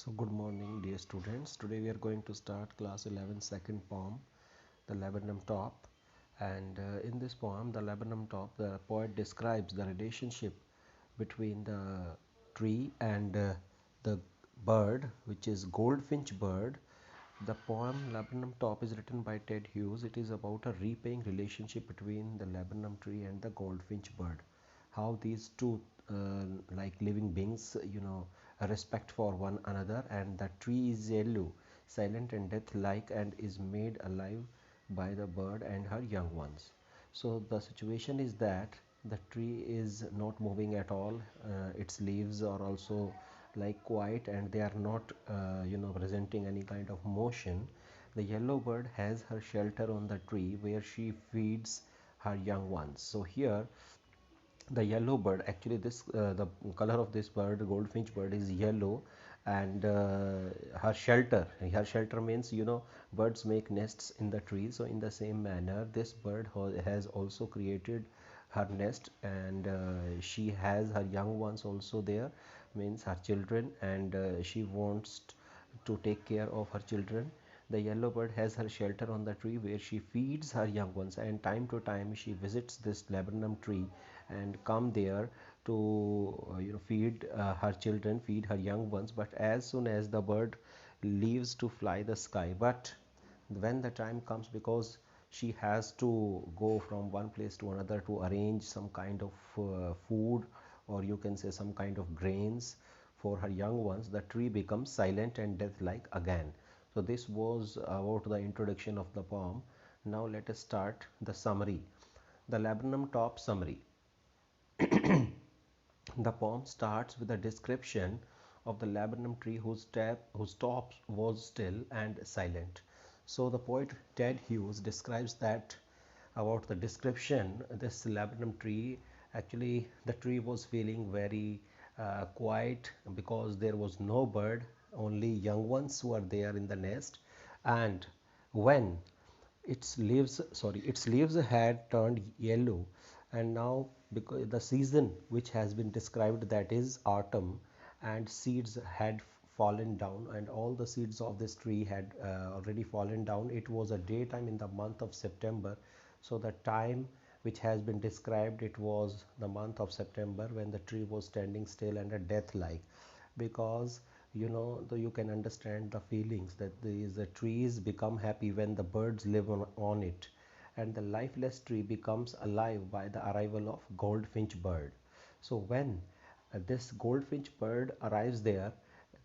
So good morning dear students. Today we are going to start class 11 second poem, the laburnum top. And in this poem, the laburnum top, the poet describes the relationship between the tree and the bird, which is goldfinch bird. The poem Laburnum Top is written by Ted Hughes. It is about a repaying relationship between the laburnum tree and the goldfinch bird. How these two, like living beings, respect for one another, and the tree is yellow, silent and death-like, and is made alive by the bird and her young ones. So the situation is that the tree is not moving at all. Its leaves are also like quiet, and they are not presenting any kind of motion. The yellow bird has her shelter on the tree where she feeds her young ones. So here the yellow bird, actually this the color of this bird, goldfinch bird, is yellow. And her shelter means, birds make nests in the trees. So in the same manner, this bird has also created her nest, and she has her young ones also there, means her children, and she wants to take care of her children. The yellow bird has her shelter on the tree where she feeds her young ones, and time to time she visits this laburnum tree and come there to feed her children, feed her young ones. But as soon as the bird leaves to fly the sky, but when the time comes, because she has to go from one place to another to arrange some kind of food, or you can say some kind of grains for her young ones, the tree becomes silent and death-like again. So this was about the introduction of the poem. Now let us start the summary. The laburnum top summary. The poem starts with a description of the laburnum tree whose top was still and silent. So the poet Ted Hughes describes that about the description. This laburnum tree, actually the tree was feeling very quiet because there was no bird, only young ones who are there in the nest. And when its leaves had turned yellow, and now because the season which has been described, that is autumn, and seeds had fallen down, and all the seeds of this tree had already fallen down. It was a daytime in the month of September. So the time which has been described, it was the month of September, when the tree was standing still and a death like. Because you can understand the feelings that these trees become happy when the birds live on it, and the lifeless tree becomes alive by the arrival of goldfinch bird. So when this goldfinch bird arrives there,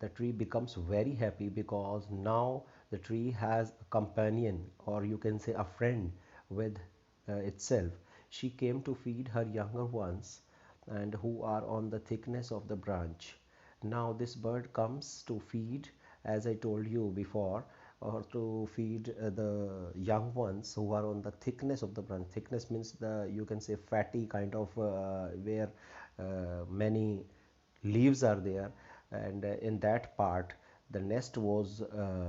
the tree becomes very happy, because now the tree has a companion, or you can say a friend, with itself. She came to feed her younger ones, and who are on the thickness of the branch. Now this bird comes to feed, as I told you before, or to feed the young ones who are on the thickness of the branch. Thickness means, the you can say, fatty kind of, where many leaves are there. And in that part, the nest was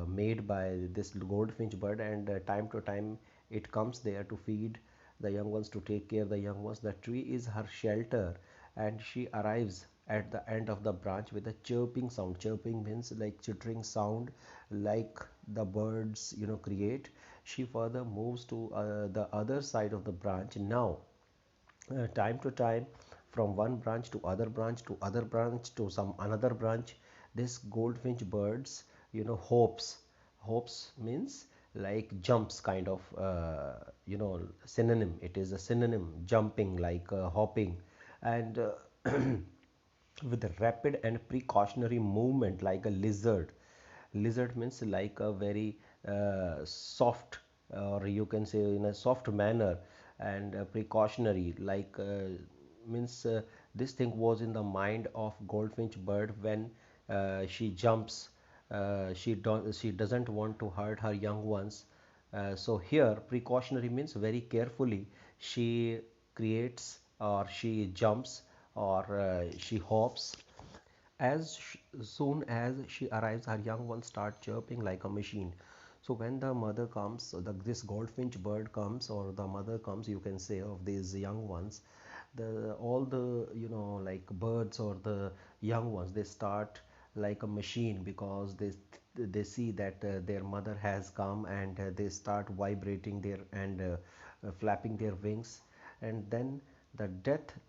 made by this goldfinch bird, and time to time it comes there to feed the young ones, to take care of the young ones. The tree is her shelter, and she arrives at the end of the branch with a chirping sound. Chirping means like chittering sound, like the birds create. She further moves to the other side of the branch. Now time to time, from one branch to other branch to other branch to some another branch, this goldfinch birds hops means like jumps kind of, synonym. It is a synonym, jumping like hopping. And with a rapid and precautionary movement like a lizard. Lizard means like a very soft, or you can say in a soft manner, and precautionary like, means this thing was in the mind of goldfinch bird when she jumps. She doesn't want to hurt her young ones. So here precautionary means very carefully she creates, or she jumps, or she hops. Soon as she arrives, her young ones start chirping like a machine. So when the mother comes, so this goldfinch bird comes, or the mother comes, you can say, of these young ones, all the like birds or the young ones, they start like a machine, because they see that their mother has come, and they start vibrating their and flapping their wings, and then the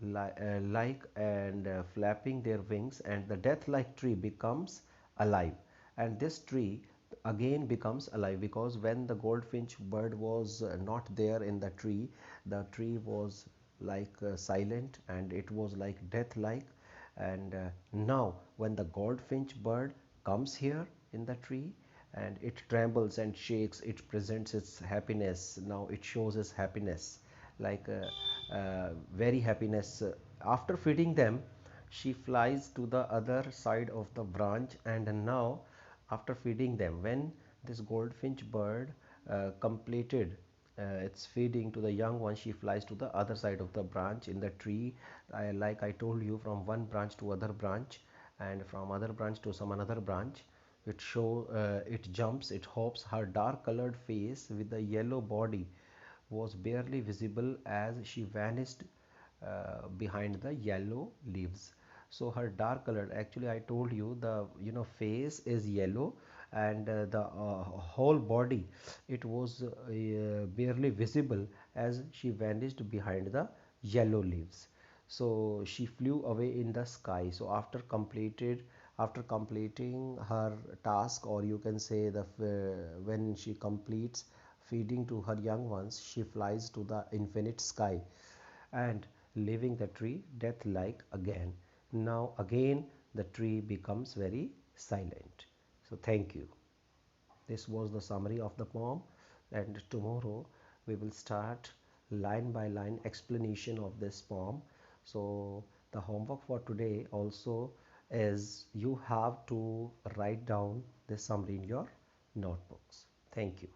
like and flapping their wings, and the death like tree becomes alive. And this tree again becomes alive, because when the goldfinch bird was not there in the tree was like silent, and it was like death like. And now when the goldfinch bird comes here in the tree, and it trembles and shakes, it presents its happiness. Now it shows its happiness, like very happiness. After feeding them, she flies to the other side of the branch. And now after feeding them, when this goldfinch bird completed its feeding to the young one, she flies to the other side of the branch in the tree. Like I told you, from one branch to other branch, and from other branch to some another branch. It jumps, it hops. Her dark colored face with the yellow body was barely visible as she vanished behind the yellow leaves. So her dark colored, actually I told you, the face is yellow, and the whole body, it was barely visible as she vanished behind the yellow leaves. So she flew away in the sky. So after completing her task, or you can say when she completes feeding to her young ones, she flies to the infinite sky, and leaving the tree death like again. Now again the tree becomes very silent. So thank you. This was the summary of the poem, and tomorrow we will start line by line explanation of this poem. So the homework for today also is you have to write down this summary in your notebooks. Thank you.